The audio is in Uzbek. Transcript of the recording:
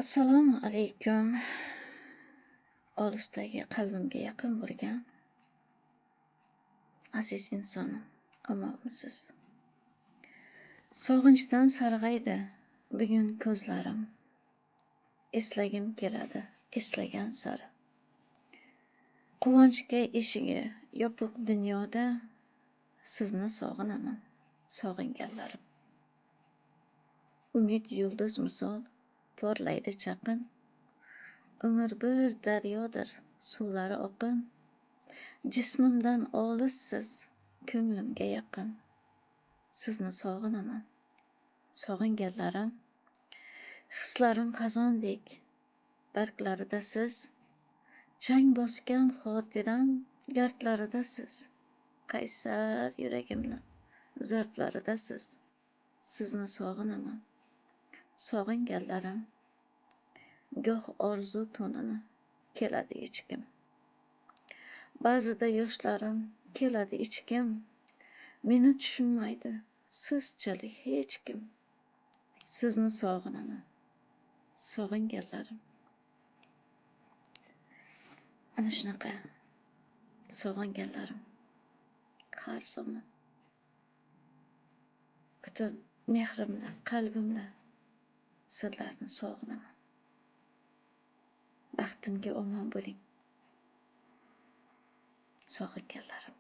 Assalomu alaykum. Olisdagi qalbimga yaqin bo'lgan aziz insonim, omonmisiz? Sog'inchdan sarg'aydi bugun ko'zlarim. Eslagim keladi, eslagan sari. Quvonchga eshigi yopiq dunyoda sizni sog'inaman, sog'inganlarim. Umid yulduz misol porlaydi chaqin. Umr bir daryodir, suvlari oqin. Jismimdan olissiz, ko'nglimga yaqin. Sizni sog'inaman, sog'inganlarim. Hislarim xazondek, barglarida siz. Chang bosgan xotiram gardlarida siz. Qaysar yuragimni zarblarida siz. Sizni sog'inaman, sog'inganlarim. Goh orzu to'nini keladi ichkim. Ba'zida yoshlarim keladi ichkim. Meni tushunmaydi sizchalik hech kim. Sizni sog'inaman, sog'inganlarim. Ana shunaqa sog'inganlarim har zamon. Butun mehrimni, qalbimni sizlarni sog'inaman. Baxtimga omon bo'ling, sog'inganlarim.